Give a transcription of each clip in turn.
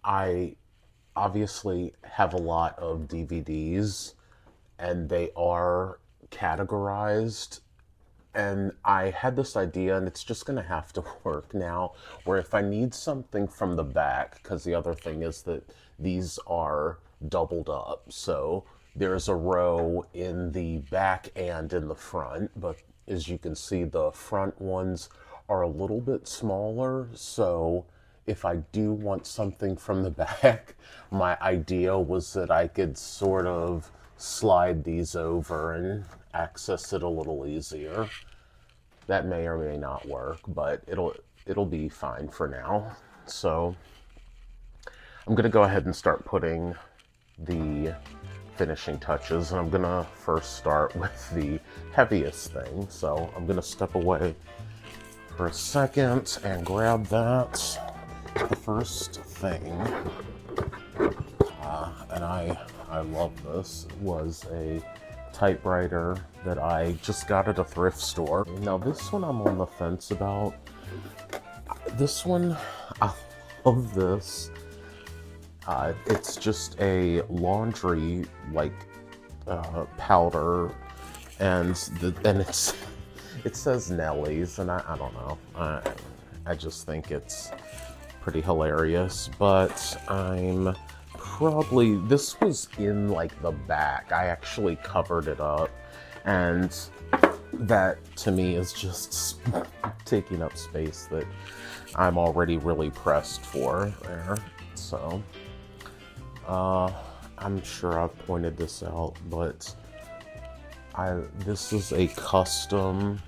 I obviously have a lot of DVDs and they are categorized. And I had this idea, and it's just going to have to work now, where if I need something from the back, because the other thing is that these are doubled up. So there's a row in the back and in the front, but as you can see, the front ones are a little bit smaller. So if I do want something from the back, my idea was that I could sort of slide these over and access it a little easier. That may or may not work, but it'll be fine for now. So I'm gonna go ahead and start putting the finishing touches, and I'm gonna first start with the heaviest thing. So I'm gonna step away for a second and grab that. The first thing, and I love this, was a typewriter that I just got at a thrift store. Now this one I'm on the fence about. This one, I love this. It's just a laundry powder, and it says Nellie's, and I don't know. I just think it's pretty hilarious, but this was in like the back. I actually covered it up, and that to me is just taking up space that I'm already really pressed for there. So I'm sure I've pointed this out, but this is a custom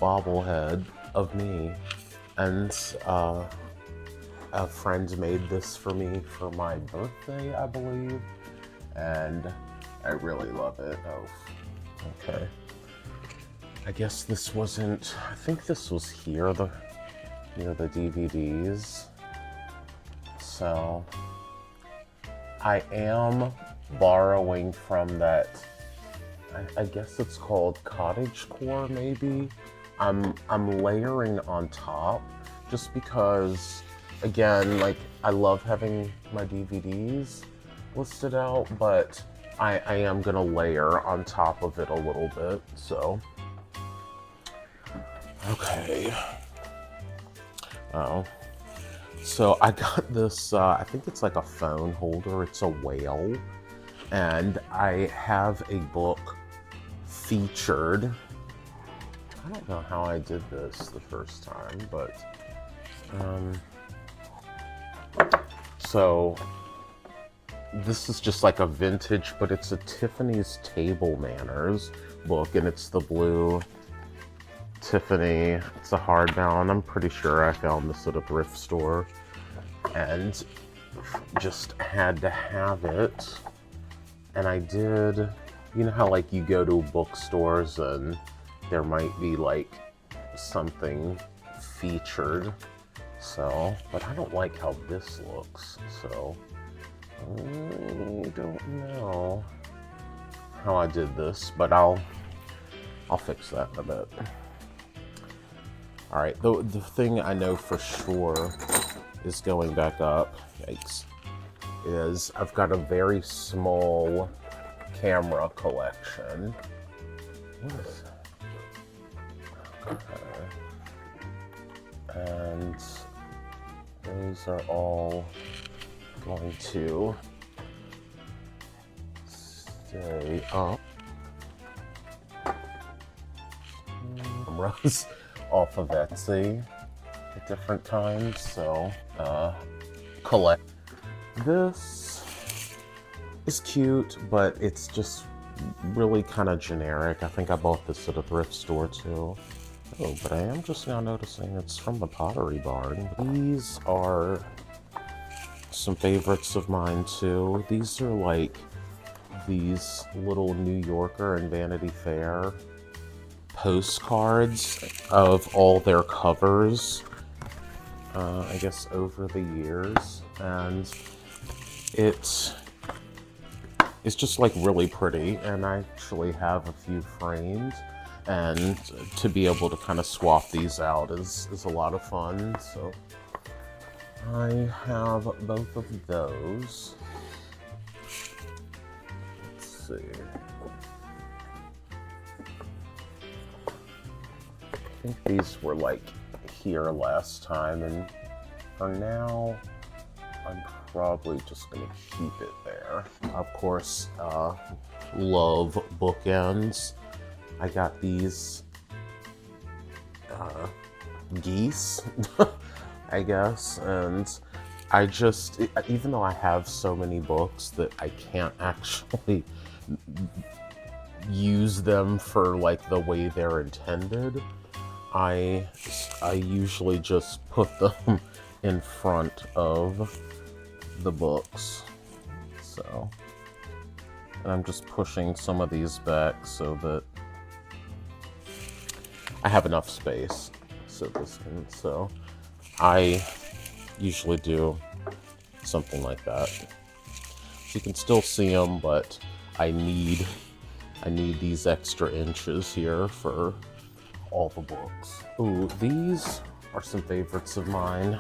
bobblehead of me, and a friend made this for me for my birthday, I believe, and I really love it. Oh, okay. I guess this wasn't, I think this was here, near the DVDs. So I am borrowing from that, I guess it's called cottagecore maybe. I'm layering on top just because, again, like, I love having my DVDs listed out, but I am gonna layer on top of it a little bit, so. Okay. Oh. So I got this, I think it's like a phone holder, it's a whale, and I have a book featured. I don't know how I did this the first time, but so this is just like a vintage, but it's a Tiffany's Table Manners book, and it's the blue Tiffany. It's a hardbound. I'm pretty sure I found this at a thrift store and just had to have it. And I did, you know how like you go to bookstores and there might be like something featured. So, but I don't like how this looks, so I don't know how I did this, but I'll fix that in a bit. All right, the thing I know for sure is going back up, yikes, is I've got a very small camera collection. What is that? Okay. And those are all going to stay up. Cameras off of Etsy at different times, so collect. This is cute, but it's just really kind of generic. I think I bought this at a thrift store too. Oh, but I am just now noticing it's from the Pottery Barn. These are some favorites of mine too. These are like these little New Yorker and Vanity Fair postcards of all their covers, I guess over the years, and it's just like really pretty, and I actually have a few framed, and to be able to kind of swap these out is a lot of fun. So I have both of those. Let's see. I think these were like here last time, and for now, I'm probably just gonna keep it there. Of course, love bookends. I got these geese, I guess, and I just, even though I have so many books that I can't actually use them for like the way they're intended, I usually just put them in front of the books. So, and I'm just pushing some of these back so that I have enough space. So I usually do something like that. So you can still see them, but I need these extra inches here for all the books. Ooh, these are some favorites of mine.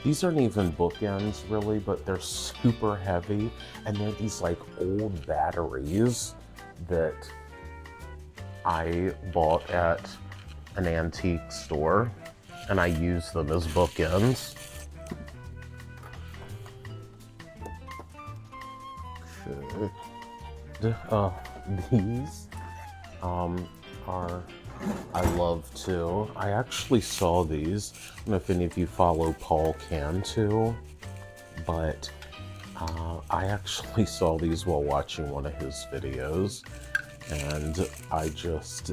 These aren't even bookends really, but they're super heavy, and they're these like old batteries that I bought at an antique store, and I use them as bookends. These are, I love too. I actually saw these. I don't know if any of you follow Paul Cantu, but I actually saw these while watching one of his videos. And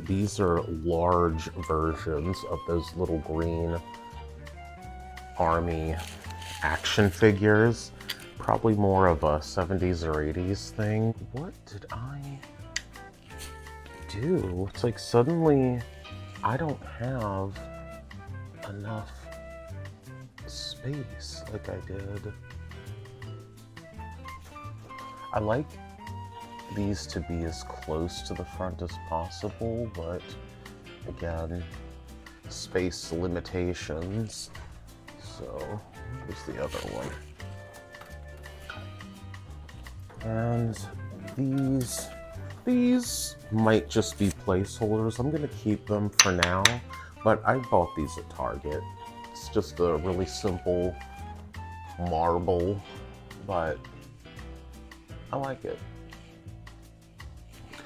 these are large versions of those little green army action figures. Probably more of a 70s or 80s thing. What did I do? It's like suddenly I don't have enough space like I did. I like these to be as close to the front as possible, but again, space limitations. So here's the other one. And these might just be placeholders. I'm gonna keep them for now, but I bought these at Target. It's just a really simple marble, but I like it.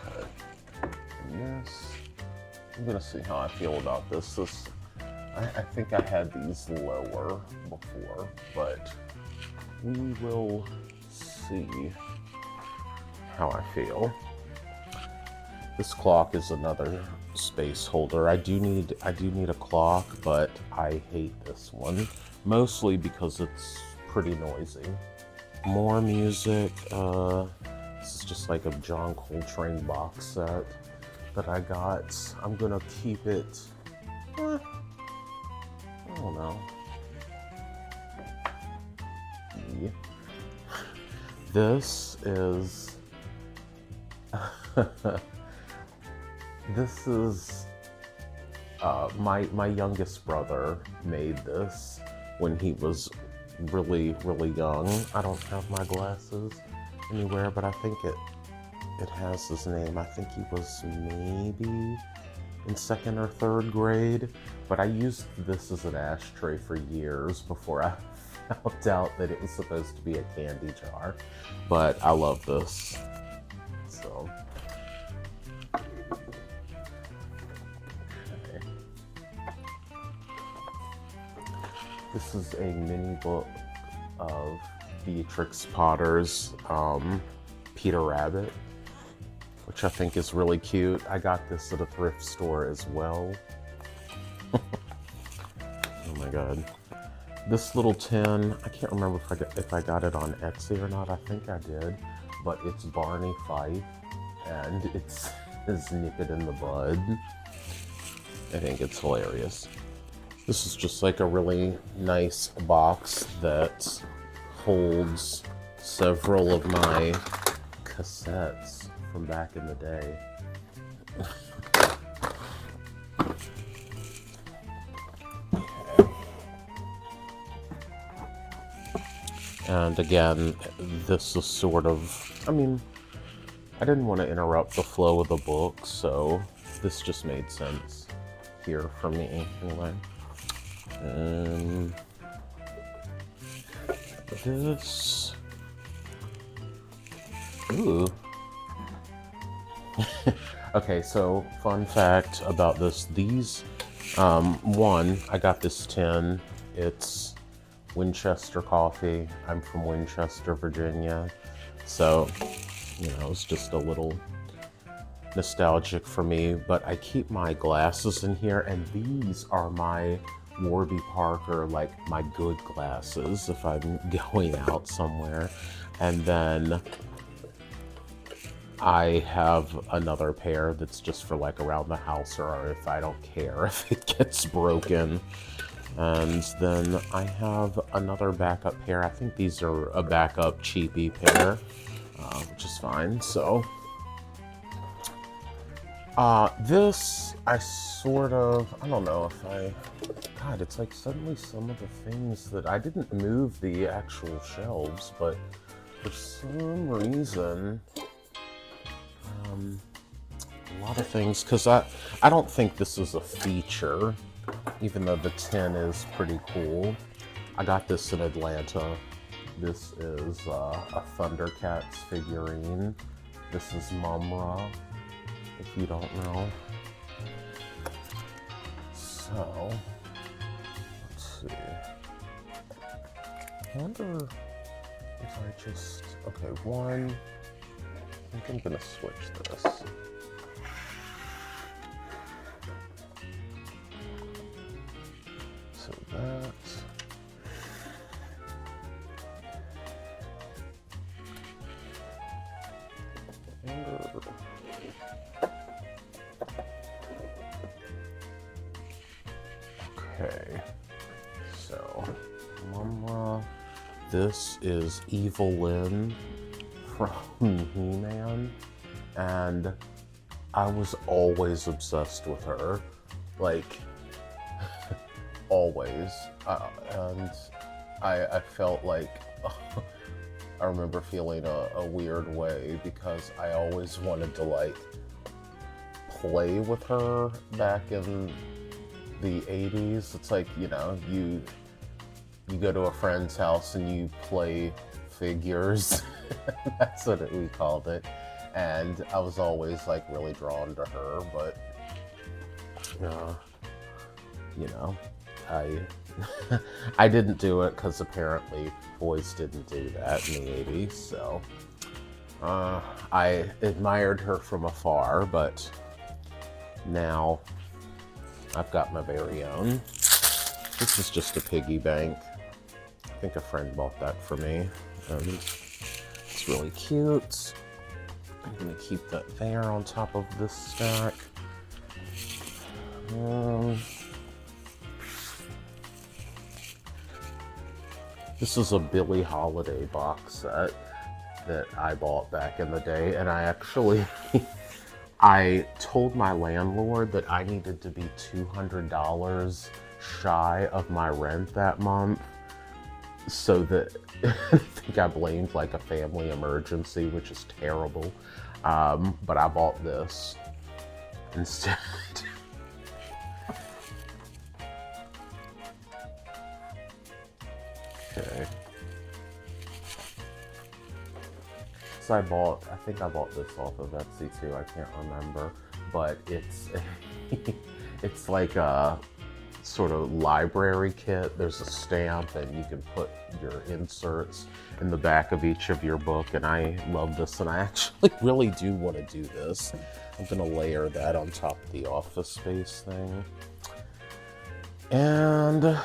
Okay. Yes. I'm gonna see how I feel about this. I think I had these lower before, but we will see how I feel. This clock is another space holder. I do need a clock, but I hate this one, mostly because it's pretty noisy. More music. This is just like a John Coltrane box set that I got. I'm gonna keep it. I don't know. Yeah. This is this is my youngest brother made this when he was really young. I don't have my glasses anywhere, but I think it has his name. I think he was maybe in 2nd or 3rd grade, but I used this as an ashtray for years before I found out that it was supposed to be a candy jar. But I love this. So okay. This is a mini book of Beatrix Potter's Peter Rabbit, which I think is really cute. I got this at a thrift store as well. Oh my god. This little tin, I can't remember if I got it on Etsy or not. I think I did, but it's Barney Fife, and it's nip it in the bud. I think it's hilarious. This is just like a really nice box that holds several of my cassettes from back in the day. And again, this is sort of, I mean, I didn't want to interrupt the flow of the book, so this just made sense here for me, anyway. And this, ooh. Okay, so fun fact about this, these, one, I got this tin, it's Winchester coffee. I'm from Winchester, Virginia, so, you know, it's just a little nostalgic for me, but I keep my glasses in here, and these are my Warby Parker, like my good glasses if I'm going out somewhere. And then I have another pair that's just for like around the house, or if I don't care if it gets broken. And then I have another backup pair. I think these are a backup cheapy pair, which is fine. So this, I sort of, I don't know if I, God, it's like suddenly some of the things that I didn't move the actual shelves, but for some reason, a lot of things, because I don't think this is a feature, even though the tin is pretty cool. I got this in Atlanta. This is a Thundercats figurine. This is Mumra, if you don't know. So, let's see. I wonder if I just, okay, one, I think I'm gonna switch this. So that. Okay, so Mumra, this is Evelyn from He-Man, and I was always obsessed with her, like, always, and I felt like, I remember feeling a weird way because I always wanted to, like, play with her back in the 80s. It's like, you know, you go to a friend's house and you play figures. That's what we called it. And I was always like really drawn to her, but you know, I didn't do it because apparently boys didn't do that in the 80s. So I admired her from afar, but now I've got my very own. This is just a piggy bank. I think a friend bought that for me. It's really cute. I'm gonna keep that there on top of this stack. This is a Billie Holiday box set that I bought back in the day, and I actually I told my landlord that I needed to be $200 shy of my rent that month, so that I think I blamed like a family emergency, which is terrible. But I bought this instead. Okay. So I think I bought this off of Etsy too, I can't remember, but it's it's like a sort of library kit. There's a stamp and you can put your inserts in the back of each of your book, and I love this, and I actually really do want to do this. I'm gonna layer that on top of the Office Space thing. And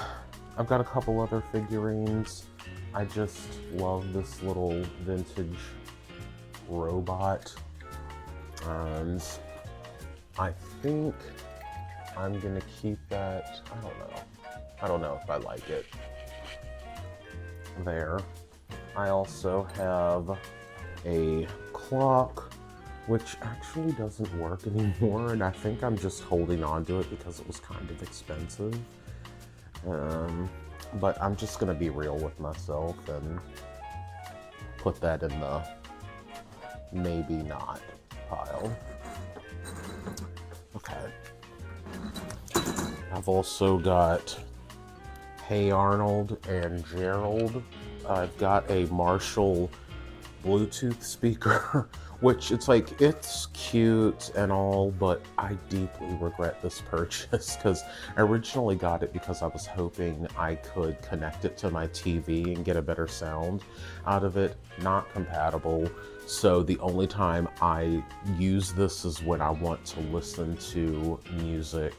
I've got a couple other figurines. I just love this little vintage robot, and I think I'm gonna keep that. I don't know if I like it. There. I also have a clock, which actually doesn't work anymore, and I think I'm just holding on to it because it was kind of expensive. But I'm just gonna be real with myself, and put that in the maybe not pile. Okay. I've also got Hey Arnold and Gerald. I've got a Marshall Bluetooth speaker, which it's cute and all, but I deeply regret this purchase because I originally got it because I was hoping I could connect it to my TV and get a better sound out of it. Not compatible. So the only time I use this is when I want to listen to music.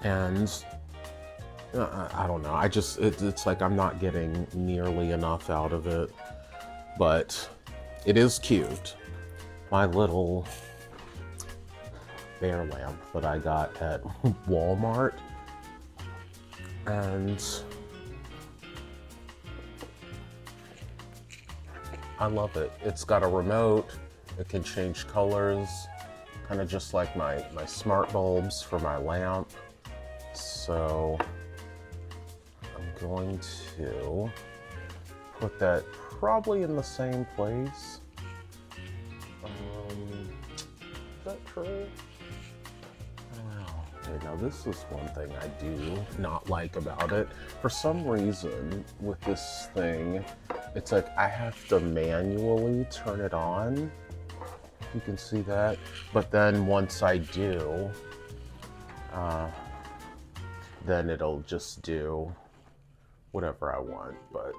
And I don't know. It's like I'm not getting nearly enough out of it, but it is cute. My little bear lamp that I got at Walmart, and I love it. It's got a remote. It can change colors, kind of just like my smart bulbs for my lamp. So I'm going to put that probably in the same place. Is that true? I don't know. Okay, now this is one thing I do not like about it. For some reason, with this thing, it's like I have to manually turn it on. You can see that. But then once I do, then it'll just do whatever I want. But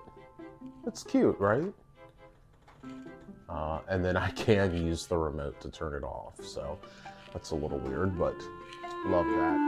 it's cute, right? And then I can use the remote to turn it off. So that's a little weird, but love that.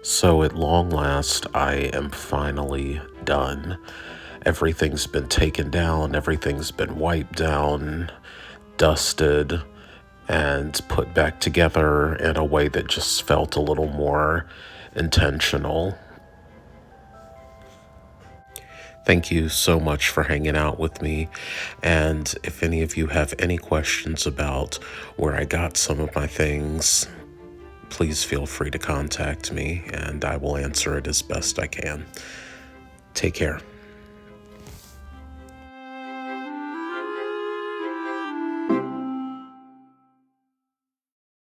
So at long last, I am finally done. Everything's been taken down, everything's been wiped down, dusted, and put back together in a way that just felt a little more intentional. Thank you so much for hanging out with me. And if any of you have any questions about where I got some of my things, please feel free to contact me and I will answer it as best I can. Take care.